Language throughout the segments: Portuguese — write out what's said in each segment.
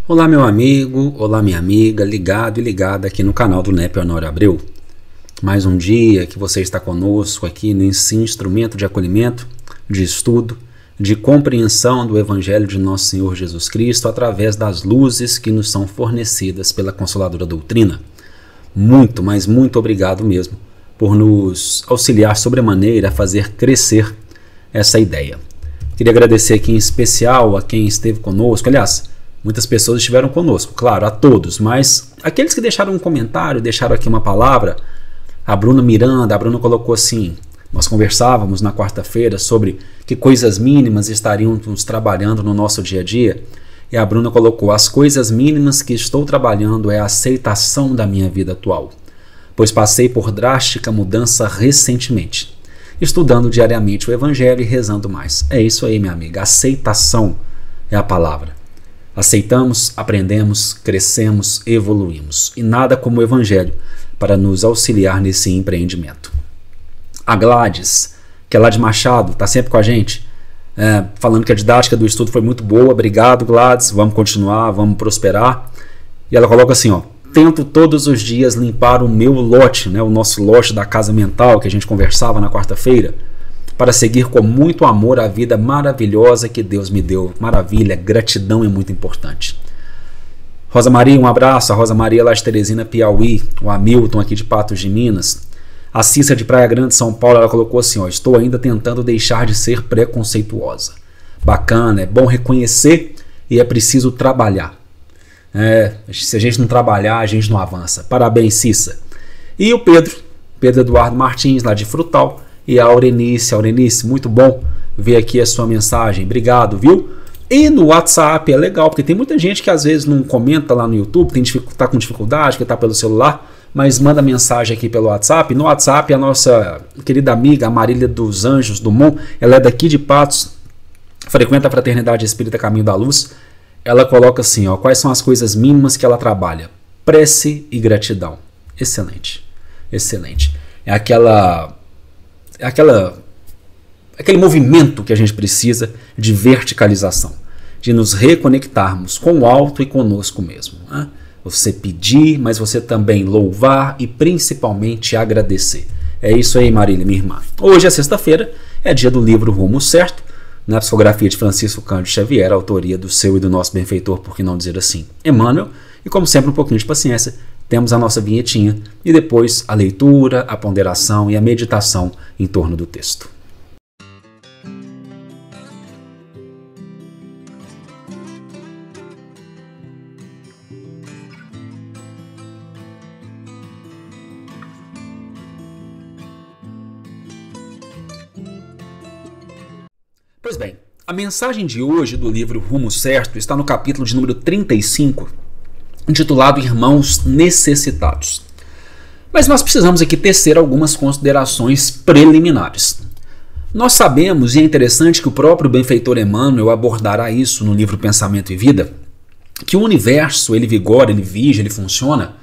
Olá meu amigo, olá minha amiga, ligado e ligada aqui no canal do NEP Honório Abreu. Mais um dia que você está conosco aqui nesse instrumento de acolhimento, de estudo, de compreensão do Evangelho de Nosso Senhor Jesus Cristo através das luzes que nos são fornecidas pela Consoladora Doutrina. Muito, mas muito obrigado mesmo por nos auxiliar sobremaneira a fazer crescer essa ideia. Queria agradecer aqui em especial a quem esteve conosco, aliás, muitas pessoas estiveram conosco, claro, a todos, mas aqueles que deixaram um comentário, deixaram aqui uma palavra, a Bruna Miranda, a Bruna colocou assim, nós conversávamos na quarta-feira sobre que coisas mínimas estariam nos trabalhando no nosso dia a dia, e a Bruna colocou, as coisas mínimas que estou trabalhando é a aceitação da minha vida atual, pois passei por drástica mudança recentemente, estudando diariamente o Evangelho e rezando mais. É isso aí, minha amiga, aceitação é a palavra. Aceitamos, aprendemos, crescemos, evoluímos. E nada como o Evangelho para nos auxiliar nesse empreendimento. A Gladys, que é lá de Machado, está sempre com a gente, falando que a didática do estudo foi muito boa. Obrigado, Gladys. Vamos continuar, vamos prosperar. E ela coloca assim, ó, tento todos os dias limpar o meu lote, o nosso lote da casa mental que a gente conversava na quarta-feira, para seguir com muito amor a vida maravilhosa que Deus me deu. Maravilha, gratidão é muito importante. Rosa Maria, um abraço. A Rosa Maria lá de Teresina, Piauí. O Hamilton aqui de Patos de Minas. A Cissa de Praia Grande, São Paulo, ela colocou assim, ó, estou ainda tentando deixar de ser preconceituosa. Bacana, é bom reconhecer e é preciso trabalhar. Se a gente não trabalhar, a gente não avança. Parabéns, Cissa. E o Pedro Eduardo Martins, lá de Frutal. E a Aurenice, muito bom ver aqui a sua mensagem, obrigado, viu? E no WhatsApp é legal, porque tem muita gente que às vezes não comenta lá no YouTube, está com dificuldade, que está pelo celular, mas manda mensagem aqui pelo WhatsApp. No WhatsApp, a nossa querida amiga, a Marília dos Anjos Dumont, ela é daqui de Patos, frequenta a Fraternidade Espírita Caminho da Luz, ela coloca assim, ó, quais são as coisas mínimas que ela trabalha? Prece e gratidão. Excelente, excelente. É aquele movimento que a gente precisa de verticalização, de nos reconectarmos com o alto e conosco mesmo. Você pedir, mas você também louvar e principalmente agradecer. É isso aí, Marília, minha irmã. Hoje é sexta-feira, é dia do livro Rumo Certo, na psicografia de Francisco Cândido Xavier, a autoria do seu e do nosso benfeitor, por que não dizer assim, Emmanuel, e como sempre um pouquinho de paciência, temos a nossa vinhetinha e depois a leitura, a ponderação e a meditação em torno do texto. Pois bem, a mensagem de hoje do livro Rumo Certo está no capítulo de número 35, intitulado Irmãos Necessitados. Mas nós precisamos aqui tecer algumas considerações preliminares. Nós sabemos, e é interessante que o próprio benfeitor Emmanuel abordará isso no livro Pensamento e Vida, que o universo, ele vigora, ele vige, ele funciona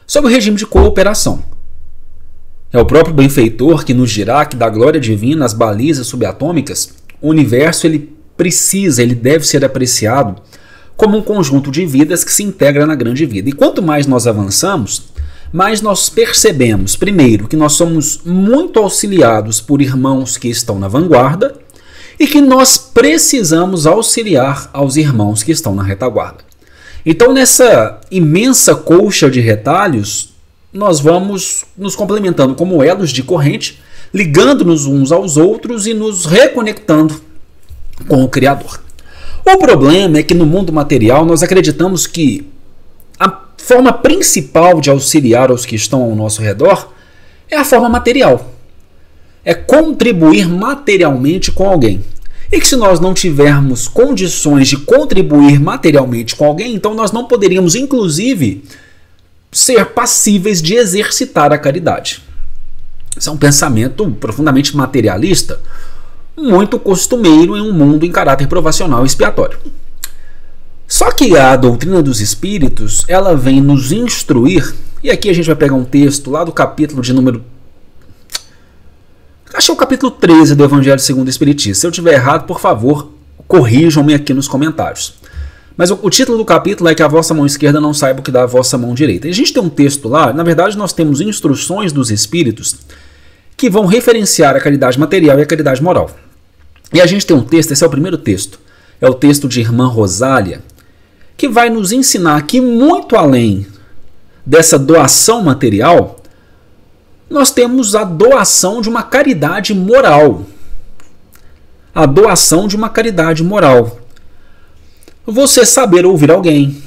sob o regime de cooperação. É o próprio benfeitor que nos dirá que da glória divina, as balizas subatômicas, o universo ele deve ser apreciado como um conjunto de vidas que se integra na grande vida. E quanto mais nós avançamos, mais nós percebemos, primeiro, que nós somos muito auxiliados por irmãos que estão na vanguarda e que nós precisamos auxiliar aos irmãos que estão na retaguarda. Então, nessa imensa colcha de retalhos, nós vamos nos complementando como elos de corrente, ligando-nos uns aos outros e nos reconectando com o Criador. O problema é que no mundo material nós acreditamos que a forma principal de auxiliar os que estão ao nosso redor é a forma material. É contribuir materialmente com alguém. E que se nós não tivermos condições de contribuir materialmente com alguém, então nós não poderíamos, inclusive, ser passíveis de exercitar a caridade. Isso é um pensamento profundamente materialista, muito costumeiro em um mundo em caráter provacional e expiatório. Só que a doutrina dos espíritos, ela vem nos instruir, e aqui a gente vai pegar um texto lá do capítulo de número... Acho que é o capítulo 13 do Evangelho segundo o Espiritismo. Se eu estiver errado, por favor, corrijam-me aqui nos comentários. Mas o título do capítulo é que a vossa mão esquerda não saiba o que dá a vossa mão direita. E a gente tem um texto lá, na verdade nós temos instruções dos Espíritos que vão referenciar a caridade material e a caridade moral. E a gente tem um texto, esse é o primeiro texto, é o texto de Irmã Rosália, que vai nos ensinar que muito além dessa doação material, nós temos a doação de uma caridade moral. A doação de uma caridade moral. Você saber ouvir alguém,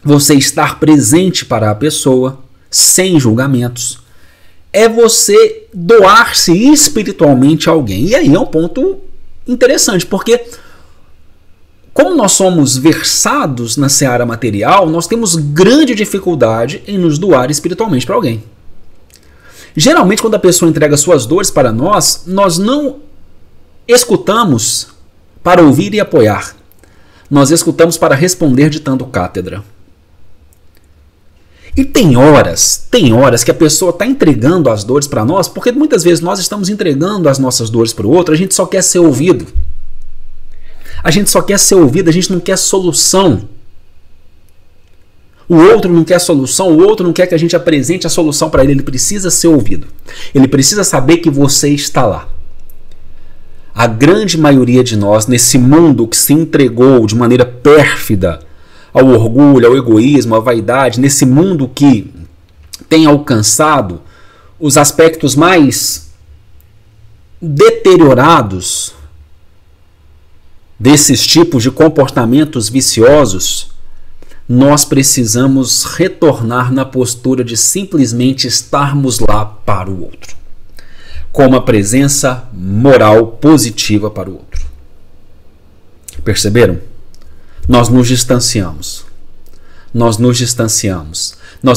você estar presente para a pessoa, sem julgamentos, é você doar-se espiritualmente a alguém. E aí é um ponto interessante, porque como nós somos versados na seara material, nós temos grande dificuldade em nos doar espiritualmente para alguém. Geralmente, quando a pessoa entrega suas dores para nós, nós não escutamos para ouvir e apoiar. Nós escutamos para responder ditando cátedra. E tem horas que a pessoa está entregando as dores para nós, porque muitas vezes nós estamos entregando as nossas dores para o outro, a gente só quer ser ouvido. A gente só quer ser ouvido, a gente não quer solução. O outro não quer solução, o outro não quer que a gente apresente a solução para ele precisa ser ouvido. Ele precisa saber que você está lá. A grande maioria de nós, nesse mundo que se entregou de maneira pérfida ao orgulho, ao egoísmo, à vaidade, nesse mundo que tem alcançado os aspectos mais deteriorados desses tipos de comportamentos viciosos, nós precisamos retornar na postura de simplesmente estarmos lá para o outro, com uma presença moral positiva para o outro. Perceberam? Nós nos distanciamos. Nós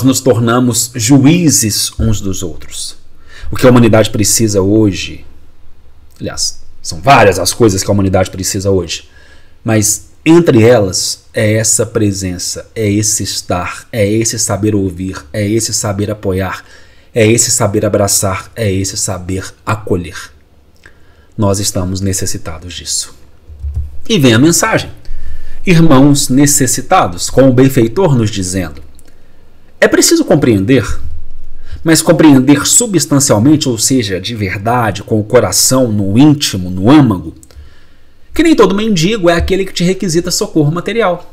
nos tornamos juízes uns dos outros. O que a humanidade precisa hoje, aliás, são várias as coisas que a humanidade precisa hoje, mas entre elas é essa presença, é esse estar, é esse saber ouvir, é esse saber apoiar, é esse saber abraçar, é esse saber acolher. Nós estamos necessitados disso. E vem a mensagem. Irmãos necessitados, com o benfeitor nos dizendo. É preciso compreender, mas compreender substancialmente, ou seja, de verdade, com o coração, no íntimo, no âmago, que nem todo mendigo é aquele que te requisita socorro material.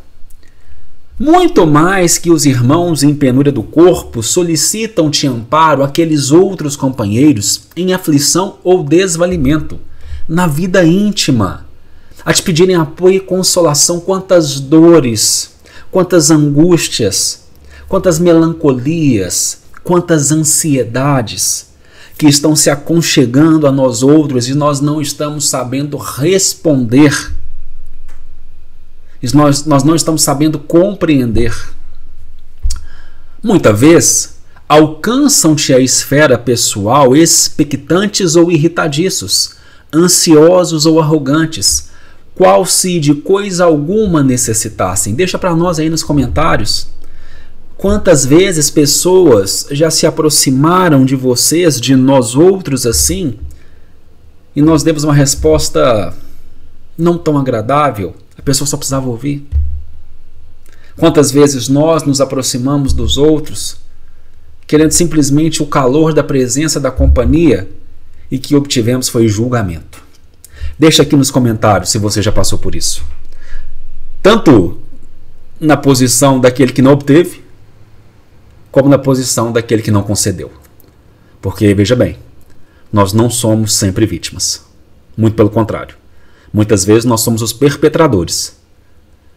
Muito mais que os irmãos em penúria do corpo solicitam-te amparo aqueles outros companheiros em aflição ou desvalimento, na vida íntima, a te pedirem apoio e consolação. Quantas dores, quantas angústias, quantas melancolias, quantas ansiedades que estão se aconchegando a nós outros e nós não estamos sabendo responder. Nós não estamos sabendo compreender. Muitas vezes, alcançam-te a esfera pessoal expectantes ou irritadiços, ansiosos ou arrogantes, qual se de coisa alguma necessitassem. Deixa para nós aí nos comentários. Quantas vezes pessoas já se aproximaram de vocês, de nós outros assim, e nós demos uma resposta não tão agradável, a pessoa só precisava ouvir. Quantas vezes nós nos aproximamos dos outros, querendo simplesmente o calor da presença da companhia, e que obtivemos foi julgamento. Deixa aqui nos comentários se você já passou por isso. Tanto na posição daquele que não obteve, como na posição daquele que não concedeu. Porque, veja bem, nós não somos sempre vítimas. Muito pelo contrário. Muitas vezes nós somos os perpetradores.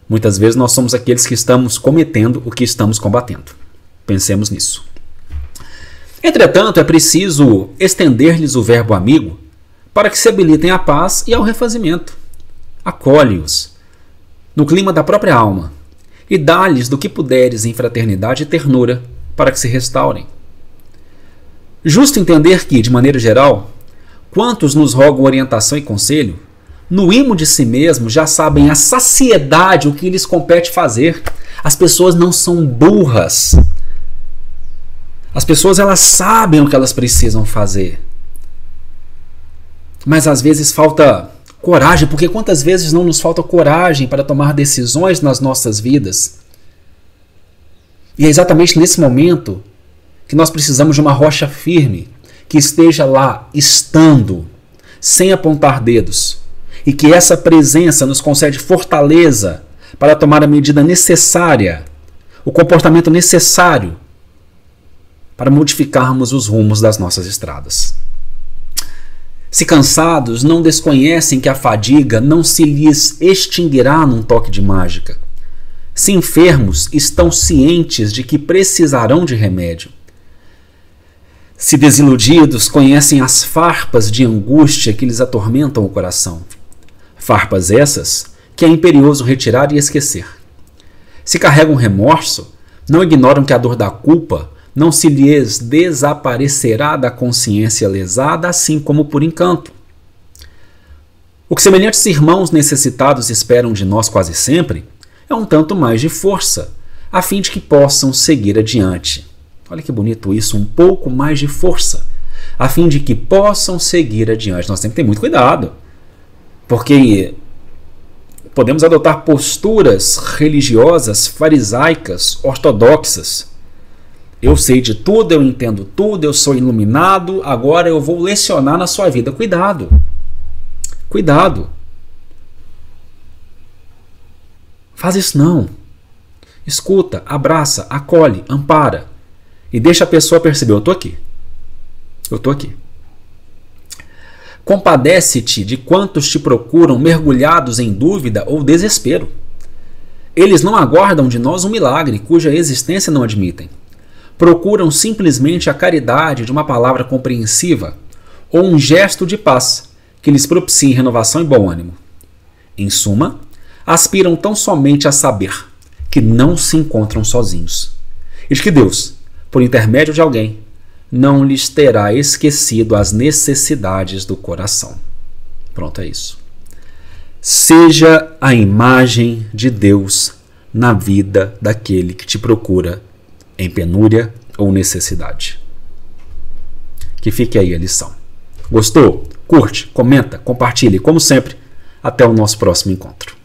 Muitas vezes nós somos aqueles que estamos cometendo o que estamos combatendo. Pensemos nisso. Entretanto, é preciso estender-lhes o verbo amigo para que se habilitem à paz e ao refazimento. Acolhe-os no clima da própria alma e dá-lhes do que puderes em fraternidade e ternura para que se restaurem. Justo entender que, de maneira geral, quantos nos rogam orientação e conselho, no imo de si mesmo já sabem a saciedade o que lhes compete fazer. As pessoas não são burras. As pessoas elas sabem o que elas precisam fazer. Mas às vezes falta Coragem, porque quantas vezes não nos falta coragem para tomar decisões nas nossas vidas? E é exatamente nesse momento que nós precisamos de uma rocha firme, que esteja lá, estando, sem apontar dedos, e que essa presença nos concede fortaleza para tomar a medida necessária, o comportamento necessário para modificarmos os rumos das nossas estradas. Se cansados, não desconhecem que a fadiga não se lhes extinguirá num toque de mágica. Se enfermos, estão cientes de que precisarão de remédio. Se desiludidos, conhecem as farpas de angústia que lhes atormentam o coração. Farpas essas que é imperioso retirar e esquecer. Se carregam remorso, não ignoram que a dor da culpa não se lhes desaparecerá da consciência lesada, assim como por encanto. O que semelhantes irmãos necessitados esperam de nós quase sempre é um tanto mais de força, a fim de que possam seguir adiante. Olha que bonito isso, um pouco mais de força, a fim de que possam seguir adiante. Nós temos que ter muito cuidado, porque podemos adotar posturas religiosas, farisaicas, ortodoxas. Eu sei de tudo, eu entendo tudo, eu sou iluminado, agora eu vou lecionar na sua vida. Cuidado. Cuidado. Faz isso não. Escuta, abraça, acolhe, ampara. E deixa a pessoa perceber, eu estou aqui. Eu estou aqui. Compadece-te de quantos te procuram mergulhados em dúvida ou desespero. Eles não aguardam de nós um milagre cuja existência não admitem. Procuram simplesmente a caridade de uma palavra compreensiva ou um gesto de paz que lhes propicie renovação e bom ânimo. Em suma, aspiram tão somente a saber que não se encontram sozinhos e de que Deus, por intermédio de alguém, não lhes terá esquecido as necessidades do coração. Pronto, é isso. Seja a imagem de Deus na vida daquele que te procura em penúria ou necessidade. Que fique aí a lição. Gostou? Curte, comenta, compartilhe. Como sempre, até o nosso próximo encontro.